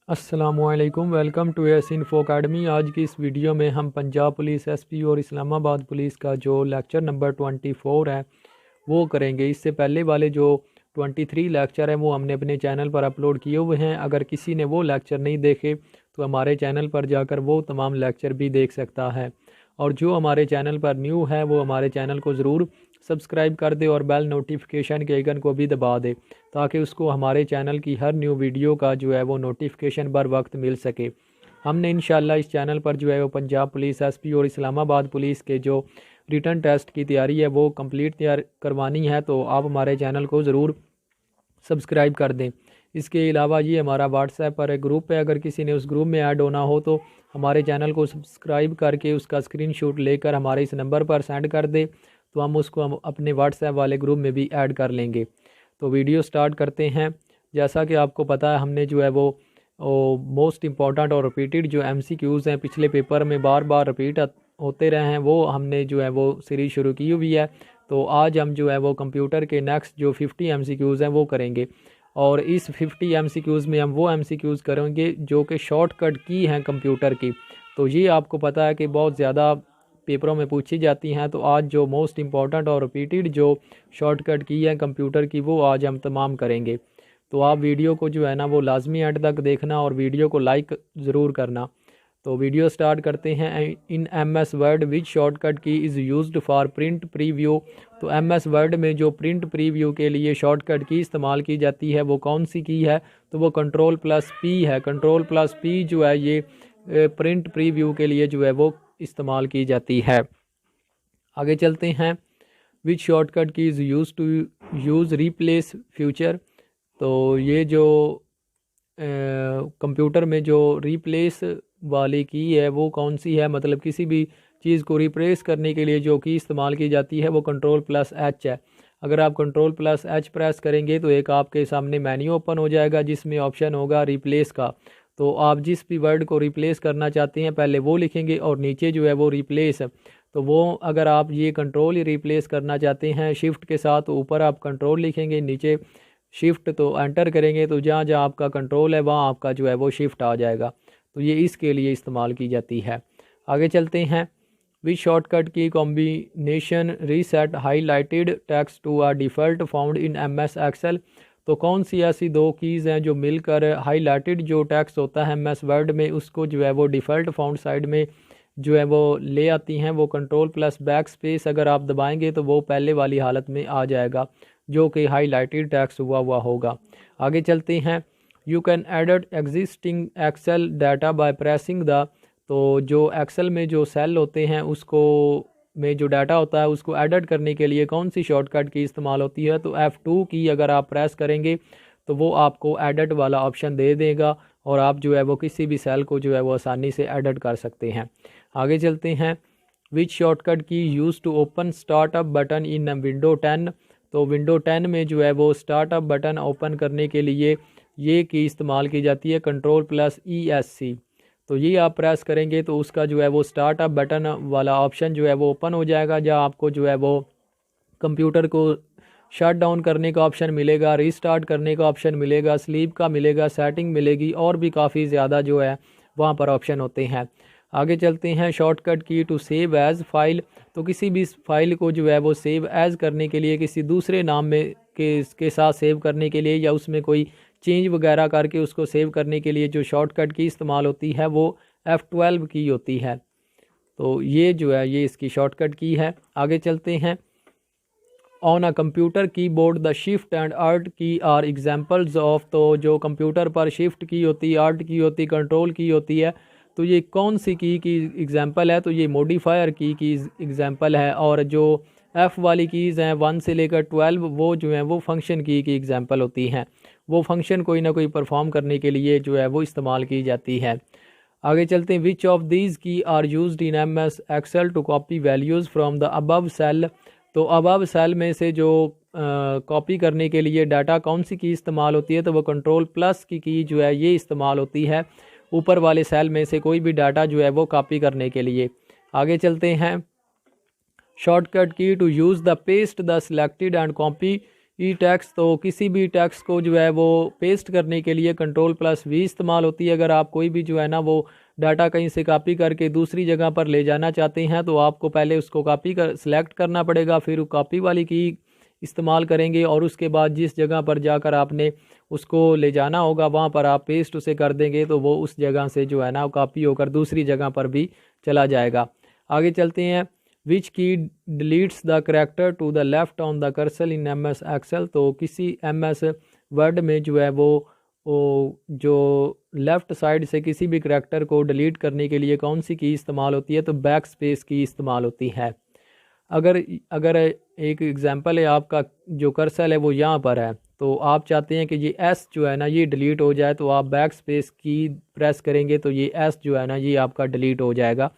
अस्सलामुअलैकुम, welcome to S info academy. आज की इस वीडियो में हम पंजाब पुलिस एसपी और इस्लामाबाद पुलिस का जो लेक्चर नंबर 24 है वो करेंगे। इससे पहले वाले जो 23 लेक्चर हैं वो हमने अपने चैनल पर अपलोड किए हुए हैं। अगर किसी ने वो लेक्चर नहीं देखे तो हमारे चैनल पर जाकर वो तमाम लेक्चर भी देख सकता है। और जो हमारे चैनल पर न्यू है वो हमारे चैनल को ज़रूर सब्सक्राइब कर दे और बेल नोटिफिकेशन के आइकन को भी दबा दे, ताकि उसको हमारे चैनल की हर न्यू वीडियो का जो है वो नोटिफिकेशन बर वक्त मिल सके। हमने इंशाल्लाह इस चैनल पर जो है वो पंजाब पुलिस एसपी और इस्लामाबाद पुलिस के जो रिटन टेस्ट की तैयारी है वो कंप्लीट तैयार करवानी है, तो आप हमारे चैनल को ज़रूर सब्सक्राइब कर दें। इसके अलावा ये हमारा व्हाट्सएप पर एक ग्रुप है, अगर किसी ने उस ग्रुप में ऐड होना हो तो हमारे चैनल को सब्सक्राइब करके उसका स्क्रीनशॉट लेकर हमारे इस नंबर पर सेंड कर दे, तो हम अपने व्हाट्सएप वाले ग्रुप में भी ऐड कर लेंगे। तो वीडियो स्टार्ट करते हैं। जैसा कि आपको पता है हमने जो है वो मोस्ट इम्पॉर्टेंट और रिपीटेड जो MCQs हैं पिछले पेपर में बार बार रिपीट होते रहे हैं, वो हमने जो है वो सीरीज़ शुरू की हुई है। तो आज हम जो है वो कंप्यूटर के नेक्स्ट जो 50 MCQs हैं वो करेंगे। और इस 50 MCQs में हम वो MCQs करेंगे जो कि शॉर्टकट की हैं कंप्यूटर की। तो ये आपको पता है कि बहुत ज़्यादा पेपरों में पूछी जाती हैं। तो आज जो मोस्ट इम्पॉर्टेंट और रिपीटेड जो शॉर्टकट की है कंप्यूटर की वो आज हम तमाम करेंगे। तो आप वीडियो को जो है ना वो लाजमी एंड तक देखना और वीडियो को लाइक ज़रूर करना। तो वीडियो स्टार्ट करते हैं। इन MS word which shortcut key is used for print preview. तो MS वर्ड में जो प्रिंट प्रीव्यू के लिए शॉर्टकट की इस्तेमाल की जाती है वो कौन सी की है? तो वो Ctrl+P है। Ctrl+P जो है ये प्रिंट प्रीव्यू के लिए जो है वो इस्तेमाल की जाती है। आगे चलते हैं। Which shortcut key is use to use replace future. तो ये जो कंप्यूटर में जो रिप्लेस वाली की है वो कौन सी है? मतलब किसी भी चीज़ को रिप्लेस करने के लिए जो की इस्तेमाल की जाती है वो Ctrl+H है। अगर आप Ctrl+H प्रेस करेंगे तो एक आपके सामने मेन्यू ओपन हो जाएगा जिसमें ऑप्शन होगा रिप्लेस का। तो आप जिस भी वर्ड को रिप्लेस करना चाहते हैं पहले वो लिखेंगे और नीचे जो है वो रिप्लेस। तो वो अगर आप ये कंट्रोल ही रिप्लेस करना चाहते हैं शिफ्ट के साथ, तो ऊपर आप कंट्रोल लिखेंगे, नीचे शिफ्ट, तो एंटर करेंगे तो जहाँ जहाँ आपका कंट्रोल है वहाँ आपका जो है वो शिफ्ट आ जाएगा। तो ये इसके लिए इस्तेमाल की जाती है। आगे चलते हैं। Which shortcut key combination reset highlighted text to a default found in MS excel. तो कौन सी ऐसी दो कीज़ हैं जो मिलकर हाईलाइटेड जो टेक्स्ट होता है MS वर्ड में उसको जो है वो डिफ़ॉल्ट फाउंड साइड में जो है वो ले आती हैं? वो Ctrl+बैक स्पेस अगर आप दबाएंगे तो वो पहले वाली हालत में आ जाएगा जो कि हाईलाइटेड टेक्स्ट हुआ होगा। आगे चलते हैं। You can edit existing excel data by pressing the. तो जो एक्सेल में जो सेल होते हैं उसको में जो डाटा होता है उसको एडिट करने के लिए कौन सी शॉर्टकट की इस्तेमाल होती है? तो F2 की अगर आप प्रेस करेंगे तो वो आपको एडिट वाला ऑप्शन दे देगा और आप जो है वो किसी भी सेल को जो है वो आसानी से एडिट कर सकते हैं। आगे चलते हैं। Which shortcut key use to open startup button in window 10। तो विंडो 10 में जो है वो स्टार्टअप बटन ओपन करने के लिए ये की इस्तेमाल की जाती है Ctrl+ESC। तो ये आप प्रेस करेंगे तो उसका जो है वो स्टार्टअप बटन वाला ऑप्शन जो है वो ओपन हो जाएगा, जहाँ आपको जो है वो कंप्यूटर को शट डाउन करने का ऑप्शन मिलेगा, रीस्टार्ट करने का ऑप्शन मिलेगा, स्लीप का मिलेगा, सेटिंग मिलेगी और भी काफ़ी ज़्यादा जो है वहाँ पर ऑप्शन होते हैं। आगे चलते हैं। Shortcut key to save as file. तो किसी भी फाइल को जो है वो सेव एज़ करने के लिए किसी दूसरे नाम में के साथ सेव करने के लिए या उसमें कोई चेंज वगैरह करके उसको सेव करने के लिए जो शॉर्टकट की इस्तेमाल होती है वो F12 की होती है। तो ये जो है ये इसकी शॉर्टकट की है। आगे चलते हैं। On a computer keyboard the shift and art की आर एग्जांपल्स ऑफ। तो जो कंप्यूटर पर शिफ्ट की होती है, आर्ट की होती, कंट्रोल की होती है, तो ये कौन सी की एग्जांपल है? तो ये मॉडिफायर की एग्जांपल है। और जो F वाली कीज़ हैं 1 से लेकर 12 वो जो है वो फंक्शन की एग्जांपल होती हैं। वो फंक्शन कोई ना कोई परफॉर्म करने के लिए जो है वो इस्तेमाल की जाती है। आगे चलते हैं। Which of these key are used in MS excel to copy values from the above cell. तो अबव सेल में से जो कॉपी करने के लिए डाटा कौन सी की इस्तेमाल होती है? तो वो Ctrl+ की जो है ये इस्तेमाल होती है ऊपर वाले सेल में से कोई भी डाटा जो है वो कॉपी करने के लिए। आगे चलते हैं। Shortcut key to use the paste the selected and copy e text, तो किसी भी टेक्स्ट को जो है वो पेस्ट करने के लिए Ctrl+V इस्तेमाल होती है। अगर आप कोई भी जो है ना वो डाटा कहीं से कॉपी करके दूसरी जगह पर ले जाना चाहते हैं तो आपको पहले उसको कॉपी कर सिलेक्ट करना पड़ेगा, फिर कॉपी वाली की इस्तेमाल करेंगे और उसके बाद जिस जगह पर जाकर आपने उसको ले जाना होगा वहाँ पर आप पेस्ट उसे कर देंगे तो वो उस जगह से जो है ना कॉपी होकर दूसरी जगह पर भी चला जाएगा। आगे चलते हैं। Which key deletes the character to the left on the cursor in MS excel, तो किसी MS वर्ड में जो है वो जो लेफ़्ट साइड से किसी भी करैक्टर को डिलीट करने के लिए कौन सी की इस्तेमाल होती है, तो बैक स्पेस की इस्तेमाल होती है। अगर अगर एक एग्जांपल है, आपका जो कर्सर है वो यहाँ पर है तो आप चाहते हैं कि ये S जो है ना ये डिलीट हो जाए, तो आप बैक स्पेस की प्रेस करेंगे तो ये S जो है ना ये आपका डिलीट हो जाएगा।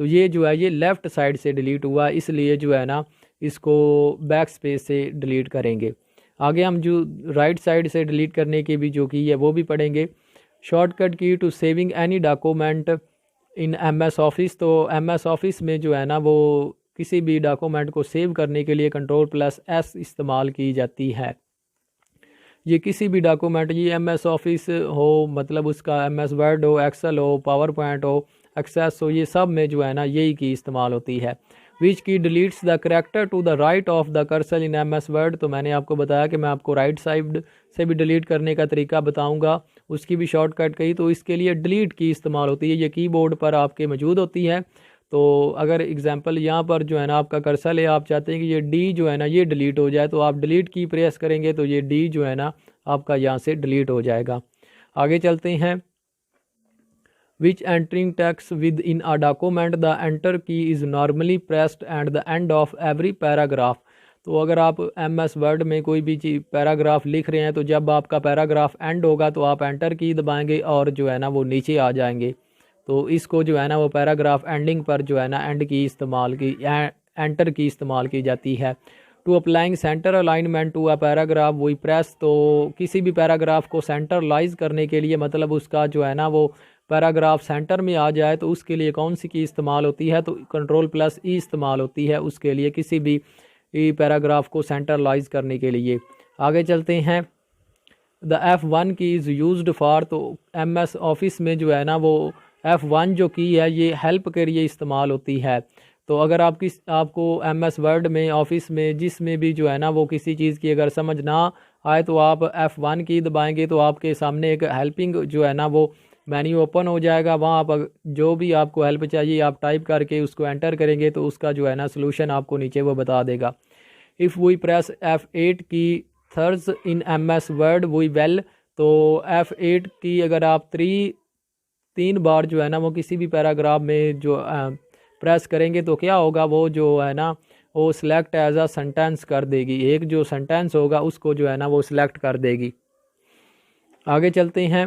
तो ये जो है ये लेफ़्ट साइड से डिलीट हुआ, इसलिए जो है ना इसको बैक स्पेस से डिलीट करेंगे। आगे हम जो राइट साइड से डिलीट करने की भी जो की है वो भी पढ़ेंगे। Shortcut key to saving any document in MS office, तो MS ऑफिस में जो है ना वो किसी भी डॉक्यूमेंट को सेव करने के लिए Ctrl+S इस्तेमाल की जाती है। ये किसी भी डॉक्यूमेंट, ये MS ऑफिस हो मतलब उसका MS वर्ड हो, एक्सेल हो, पावर पॉइंट हो, एक्सेस हो, ये सब में जो है ना यही की इस्तेमाल होती है। Which key deletes the character to the right of the cursor in MS word, तो मैंने आपको बताया कि मैं आपको राइट साइड से भी डिलीट करने का तरीका बताऊंगा, उसकी भी शॉर्टकट कही, तो इसके लिए डिलीट की इस्तेमाल होती है। ये कीबोर्ड पर आपके मौजूद होती है। तो अगर एग्जांपल यहाँ पर जो है ना आपका कर्सर है, आप चाहते हैं कि ये D जो है ना ये डिलीट हो जाए, तो आप डिलीट की प्रेस करेंगे तो ये D जो है ना आपका यहाँ से डिलीट हो जाएगा। आगे चलते हैं। Which entering text within a document the enter key is normally pressed at the end of every paragraph, तो अगर आप MS वर्ड में कोई भी चीज़ पैराग्राफ लिख रहे हैं तो जब आपका पैराग्राफ एंड होगा तो आप एंटर की दबाएंगे और जो है ना वो नीचे आ जाएंगे। तो इसको जो है ना वो पैराग्राफ एंडिंग पर जो है ना एंड की इस्तेमाल की एंटर की इस्तेमाल की जाती है। To applying centre alignment to a paragraph we press, तो किसी भी पैराग्राफ को सेंटरलाइज करने के लिए मतलब उसका जो है ना वो पैराग्राफ सेंटर में आ जाए तो उसके लिए कौन सी की इस्तेमाल होती है, तो Ctrl+E इस्तेमाल होती है उसके लिए किसी भी पैराग्राफ को सेंटरलाइज करने के लिए। आगे चलते हैं। द F1 की इज़ यूज्ड फॉर, तो MS ऑफिस में जो है ना वो F1 जो की है ये हेल्प के लिए इस्तेमाल होती है। तो अगर आपको MS वर्ड में ऑफिस में जिसमें भी जो है ना वो किसी चीज़ की अगर समझ ना आए तो आप F1 की दबाएंगे तो आपके सामने एक हेल्पिंग जो है ना वो मेन्यू ओपन हो जाएगा। वहाँ पर जो भी आपको हेल्प चाहिए आप टाइप करके उसको एंटर करेंगे तो उसका जो है ना सोल्यूशन आपको नीचे वो बता देगा। इफ़ वी प्रेस F8 की थर्स इन MS वर्ड वी वेल, तो F8 की अगर आप 3 बार जो है ना वो किसी भी पैराग्राफ में जो प्रेस करेंगे तो क्या होगा, वो जो है ना वो सिलेक्ट एज अ सेंटेंस कर देगी, एक जो सेंटेंस होगा उसको जो है ना वो सिलेक्ट कर देगी। आगे चलते हैं।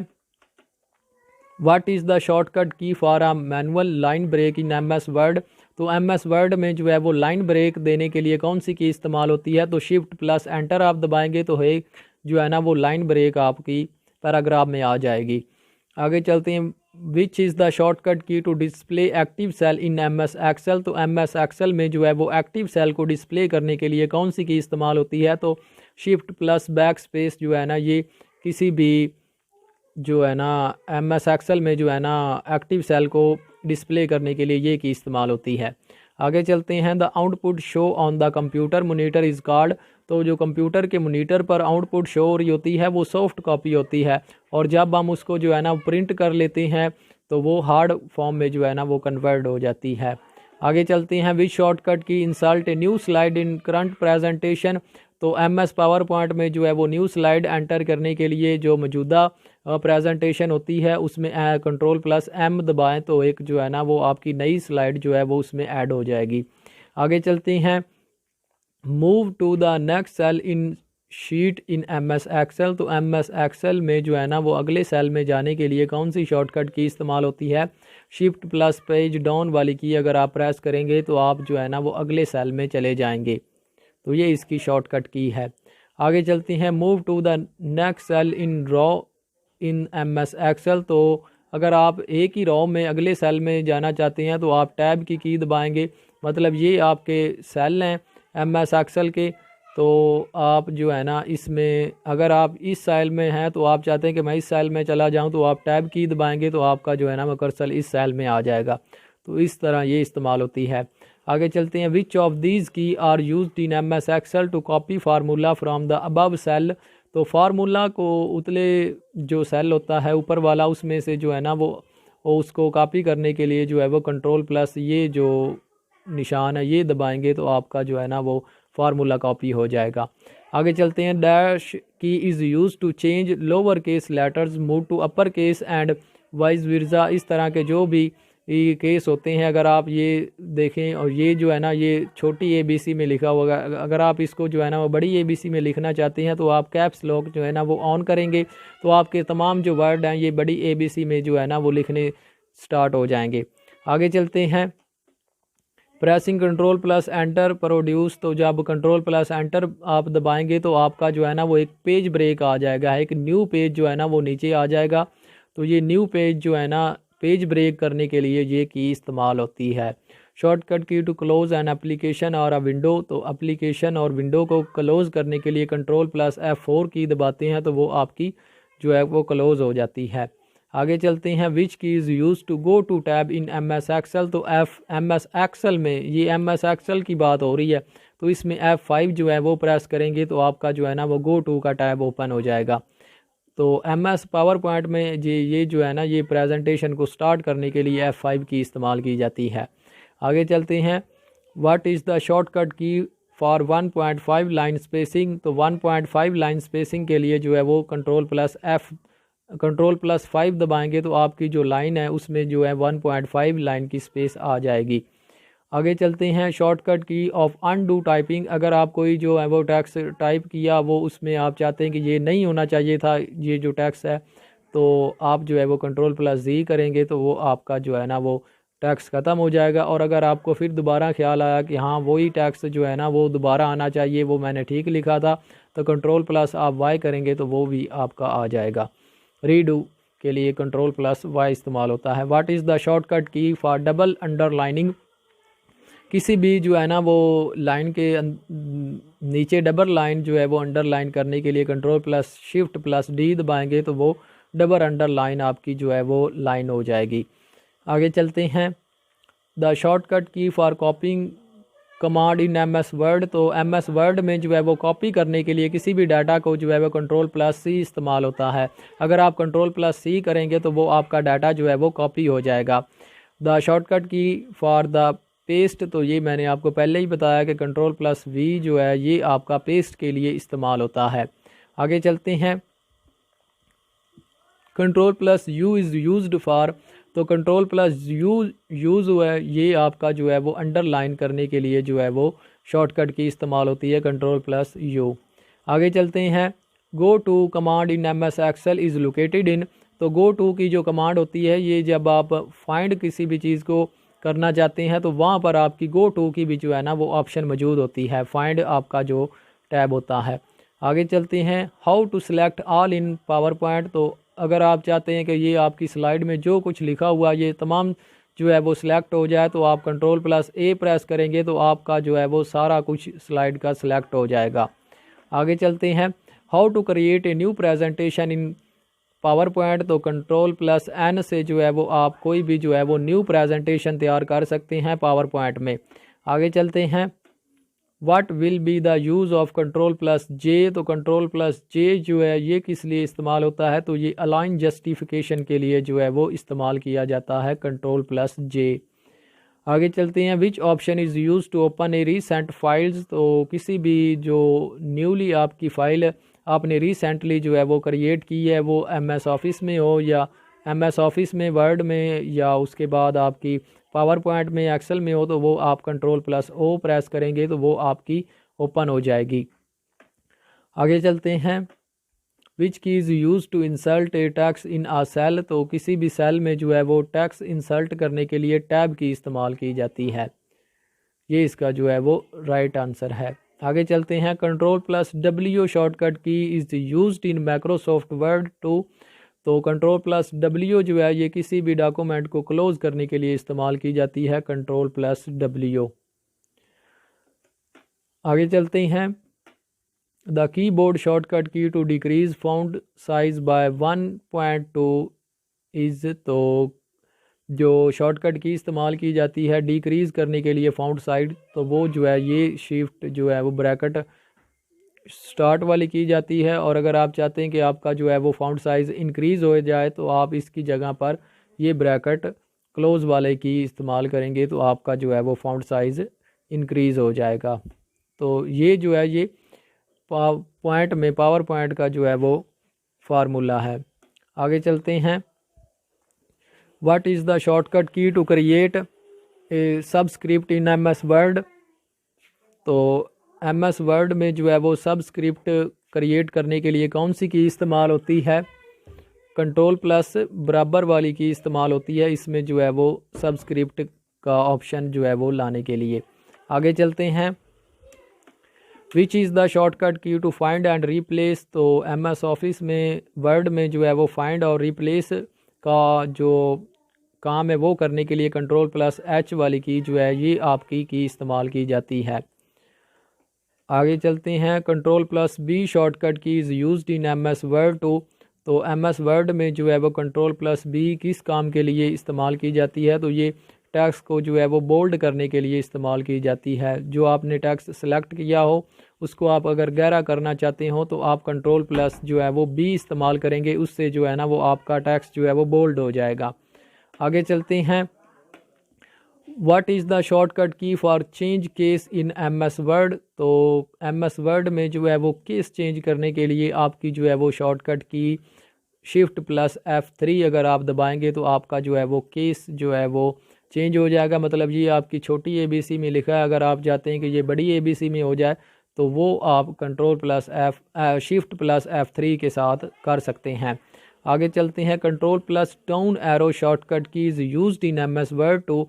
What is the shortcut key for a manual line break in MS word, तो MS वर्ड में जो है वो लाइन ब्रेक देने के लिए कौन सी की इस्तेमाल होती है, तो Shift+Enter आप दबाएंगे तो है जो है ना वो लाइन ब्रेक आपकी पैराग्राफ में आ जाएगी। आगे चलते हैं। Which is the shortcut key to display active cell in MS excel, तो MS एक्सेल में जो है वो एक्टिव सेल को डिस्प्ले करने के लिए कौन सी की इस्तेमाल होती है, तो Shift+Backspace जो है ना ये किसी भी जो है ना MS एक्सेल में जो है ना एक्टिव सेल को डिस्प्ले करने के लिए ये की इस्तेमाल होती है। आगे चलते हैं। The output show on the computer monitor is called, तो जो कंप्यूटर के मोनीटर पर आउटपुट शो हो रही होती है वो सॉफ्ट कॉपी होती है, और जब हम उसको जो है ना प्रिंट कर लेते हैं तो वो हार्ड फॉर्म में जो है ना वो कन्वर्ट हो जाती है। आगे चलते हैं। विच शॉर्टकट की insert a new slide in current presentation, तो MS पावर पॉइंट में जो है वो न्यू स्लाइड एंटर करने के लिए जो मौजूदा प्रेजेंटेशन होती है उसमें Ctrl+M दबाएं तो एक जो है ना वो आपकी नई स्लाइड जो है वो उसमें ऐड हो जाएगी। आगे चलते हैं। Move to the next cell in sheet in MS excel, तो MS एक्सेल में जो है ना वो अगले सेल में जाने के लिए कौन सी शॉर्टकट की इस्तेमाल होती है, Shift+पेज डाउन वाली की अगर आप प्रेस करेंगे तो आप जो है ना वो अगले सेल में चले जाएंगे, तो ये इसकी शॉर्टकट की है। आगे चलते हैं। Move to the next cell in row in MS excel, तो अगर आप एक ही रॉ में अगले सेल में जाना चाहते हैं तो आप टैब की दबाएंगे, मतलब ये आपके सेल हैं MS एक्सेल के, तो आप जो है ना इसमें अगर आप इस सेल में हैं तो आप चाहते हैं कि मैं इस सेल में चला जाऊं, तो आप टैब की दबाएंगे तो आपका जो है ना वो कर्सर इस सेल में आ जाएगा। तो इस तरह ये इस्तेमाल होती है। आगे चलते हैं। Which of these key are used in MS excel to copy formula from the above cell. तो फार्मूला को उतले जो सेल होता है ऊपर वाला उसमें से जो है ना वो उसको कॉपी करने के लिए जो है वो कंट्रोल प्लस ये जो निशान है ये दबाएंगे तो आपका जो है ना वो फार्मूला कॉपी हो जाएगा। आगे चलते हैं। Dash key is use to change lower case letters move to upper case and vice versa. इस तरह के जो भी ये केस होते हैं, अगर आप ये देखें और ये जो है ना ये छोटी ABC में लिखा होगा, अगर आप इसको जो है ना वो बड़ी ABC में लिखना चाहते हैं तो आप कैप्स लॉक जो है ना वो ऑन करेंगे तो आपके तमाम जो वर्ड हैं ये बड़ी ABC में जो है ना वो लिखने स्टार्ट हो जाएंगे। आगे चलते हैं। Pressing control plus enter produce. तो जब कंट्रोल प्लस एंटर आप दबाएंगे तो आपका जो है ना वो एक पेज ब्रेक आ जाएगा, एक न्यू पेज जो है ना वो नीचे आ जाएगा। तो ये न्यू पेज जो है ना पेज ब्रेक करने के लिए ये की इस्तेमाल होती है। Shortcut key to close an application और अ विंडो। तो एप्लीकेशन और विंडो को क्लोज करने के लिए कंट्रोल प्लस F4 की दबाते हैं तो वो आपकी जो है वो क्लोज हो जाती है। आगे चलते हैं। Which key is use to go to tab in MS excel. तो MS एक्सेल में ये MS एक्सेल की बात हो रही है, तो इसमें F5 जो है वो प्रेस करेंगे तो आपका जो है ना वो गो टू का टैब ओपन हो जाएगा। तो MS पावर पॉइंट में ये जो है ना ये प्रेजेंटेशन को स्टार्ट करने के लिए F5 की इस्तेमाल की जाती है। आगे चलते हैं। What is the shortcut key for 1.5 line spacing. तो 1.5 लाइन स्पेसिंग के लिए जो है वो कंट्रोल प्लस 5 दबाएंगे तो आपकी जो लाइन है उसमें जो है 1.5 लाइन की स्पेस आ जाएगी। आगे चलते हैं। शॉर्टकट की ऑफ अनडू टाइपिंग। अगर आप कोई जो है वो टेक्स्ट टाइप किया वो उसमें आप चाहते हैं कि ये नहीं होना चाहिए था ये जो टेक्स्ट है, तो आप जो है वो कंट्रोल प्लस Z करेंगे तो वो आपका जो है ना वो टैक्स ख़त्म हो जाएगा। और अगर आपको फिर दोबारा ख्याल आया कि हाँ वही टैक्स जो है ना वो दोबारा आना चाहिए, वो मैंने ठीक लिखा था, तो कंट्रोल प्लस आप Y करेंगे तो वो भी आपका आ जाएगा। रीडू के लिए कंट्रोल प्लस Y इस्तेमाल होता है। What is the shortcut key for double underlining. किसी भी जो है ना वो लाइन के नीचे डबल लाइन जो है वो अंडरलाइन करने के लिए control plus shift plus D दबाएंगे तो वो डबल अंडरलाइन आपकी जो है वो लाइन हो जाएगी। आगे चलते हैं। The shortcut key for कॉपिंग command in MS word. तो MS वर्ड में जो है वो कॉपी करने के लिए किसी भी डाटा को जो है वो कंट्रोल प्लस C इस्तेमाल होता है। अगर आप कंट्रोल प्लस C करेंगे तो वो आपका डाटा जो है वो कॉपी हो जाएगा। The shortcut key for the paste. तो ये मैंने आपको पहले ही बताया कि कंट्रोल प्लस V जो है ये आपका पेस्ट के लिए इस्तेमाल होता है। आगे चलते हैं। Control plus U is used for. तो कंट्रोल प्लस यूज़ हुआ है ये आपका जो है वो अंडरलाइन करने के लिए जो है वो शॉर्टकट की इस्तेमाल होती है कंट्रोल प्लस U। आगे चलते हैं। Go to command in MS excel is located in. तो गो टू की जो कमांड होती है ये जब आप फाइंड किसी भी चीज़ को करना चाहते हैं तो वहाँ पर आपकी गो टू की भी जो है ना वो ऑप्शन मौजूद होती है, फाइंड आपका जो टैब होता है। आगे चलते हैं। How to select all in power point. तो अगर आप चाहते हैं कि ये आपकी स्लाइड में जो कुछ लिखा हुआ ये तमाम जो है वो सिलेक्ट हो जाए तो आप कंट्रोल प्लस A प्रेस करेंगे तो आपका जो है वो सारा कुछ स्लाइड का सिलेक्ट हो जाएगा। आगे चलते हैं। How to create a new presentation in power point. तो कंट्रोल प्लस N से जो है वो आप कोई भी जो है वो न्यू प्रेजेंटेशन तैयार कर सकते हैं पावर पॉइंट में। आगे चलते हैं। What will be the use of control plus J। तो कंट्रोल प्लस J जो है ये किस लिए इस्तेमाल होता है, तो ये अलाइन जस्टिफिकेशन के लिए जो है वो इस्तेमाल किया जाता है कंट्रोल प्लस J। आगे चलते हैं। Which option is use to open a recent files. तो किसी भी जो न्यूली आपकी फ़ाइल आपने रिसेंटली जो है वो क्रिएट की है वो MS ऑफिस में हो या MS ऑफिस में वर्ड में या उसके बाद आपकी पावर पॉइंट में एक्सेल में हो तो वो आप कंट्रोल प्लस O प्रेस करेंगे तो वो आपकी ओपन हो जाएगी। आगे चलते हैं। Which key is use to insult a tax in a cell. तो किसी भी सेल में जो है वो टैक्स इंसल्ट करने के लिए टैब की इस्तेमाल की जाती है। ये इसका जो है वो राइट आंसर है। आगे चलते हैं। Control plus W shortcut key is used in microsoft word to. तो कंट्रोल प्लस W जो है ये किसी भी डॉक्यूमेंट को क्लोज करने के लिए इस्तेमाल की जाती है कंट्रोल प्लस W। आगे चलते हैं। The keyboard shortcut key to decrease font size by 1.2 is, तो जो शॉर्टकट की इस्तेमाल की जाती है डिक्रीज़ करने के लिए फाउंट साइज, तो वो जो है ये शिफ्ट जो है वो ब्रैकेट स्टार्ट वाली की जाती है। और अगर आप चाहते हैं कि आपका जो है वो फाउंट साइज़ इंक्रीज़ हो जाए तो आप इसकी जगह पर ये ब्रैकेट क्लोज़ वाले की इस्तेमाल करेंगे तो आपका जो है वो फाउंट साइज़ इंक्रीज़ हो जाएगा। तो ये जो है ये पॉइंट में पावर पॉइंट का जो है वो फार्मूला है। आगे चलते हैं। What is the shortcut key to create a subscript in MS word, तो MS वर्ड में जो है वो सबस्क्रिप्ट क्रिएट करने के लिए कौन सी की इस्तेमाल होती है? कंट्रोल प्लस बराबर वाली की इस्तेमाल होती है इसमें जो है वो सबस्क्रिप्ट का ऑप्शन जो है वो लाने के लिए। आगे चलते हैं। Which is the shortcut key to find and replace, तो MS ऑफिस में वर्ड में जो है वो फाइंड और रिप्लेस का जो काम है वो करने के लिए कंट्रोल प्लस H वाली की जो है ये आपकी की इस्तेमाल की जाती है। आगे चलते हैं। Control plus B shortcut key is used in MS word to, तो MS वर्ड में जो है वो कंट्रोल प्लस B किस काम के लिए इस्तेमाल की जाती है? तो ये टेक्स्ट को जो है वो बोल्ड करने के लिए इस्तेमाल की जाती है। जो आपने टेक्स्ट सेलेक्ट किया हो उसको आप अगर गहरा करना चाहते हो तो आप कंट्रोल प्लस जो है वो B इस्तेमाल करेंगे, उससे जो है ना वो आपका टेक्स्ट जो है वो बोल्ड हो जाएगा। आगे चलते हैं। What is the shortcut key for change case in MS word, तो MS वर्ड में जो है वो केस चेंज करने के लिए आपकी जो है वो शॉर्टकट की शिफ्ट प्लस F3 अगर आप दबाएंगे तो आपका जो है वो केस जो है वो चेंज हो जाएगा। मतलब ये आपकी छोटी ABC में लिखा है, अगर आप चाहते हैं कि ये बड़ी ABC में हो जाए तो वो आप control plus shift plus F3 के साथ कर सकते हैं। आगे चलते हैं। Control plus down arrow shortcut key is used in MS word to,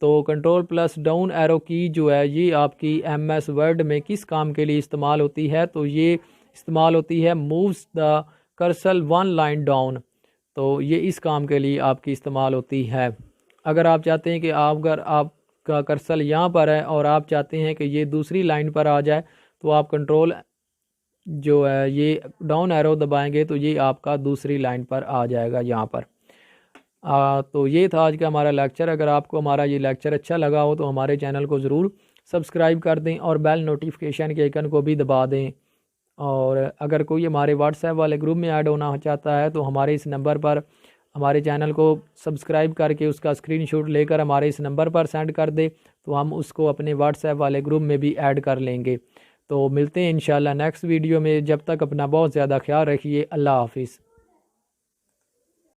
तो control plus down arrow key जो है ये आपकी MS वर्ड में किस काम के लिए इस्तेमाल होती है? तो ये इस्तेमाल होती है moves the cursor 1 line down, तो ये इस काम के लिए आपकी इस्तेमाल होती है। अगर आप चाहते हैं कि अगर आपका कर्सर यहाँ पर है और आप चाहते हैं कि ये दूसरी लाइन पर आ जाए तो आप कंट्रोल जो है ये डाउन एरो दबाएंगे तो ये आपका दूसरी लाइन पर आ जाएगा यहाँ पर। तो ये था आज का हमारा लेक्चर। अगर आपको हमारा ये लेक्चर अच्छा लगा हो तो हमारे चैनल को ज़रूर सब्सक्राइब कर दें और बेल नोटिफिकेशन के आइकन को भी दबा दें। और अगर कोई हमारे व्हाट्सएप वाले ग्रुप में ऐड होना चाहता है तो हमारे इस नंबर पर हमारे चैनल को सब्सक्राइब करके उसका स्क्रीनशॉट लेकर हमारे इस नंबर पर सेंड कर दे तो हम उसको अपने व्हाट्सएप वाले ग्रुप में भी ऐड कर लेंगे। तो मिलते हैं इंशाल्लाह नेक्स्ट वीडियो में। जब तक अपना बहुत ज़्यादा ख्याल रखिए। अल्लाह हाफिज़।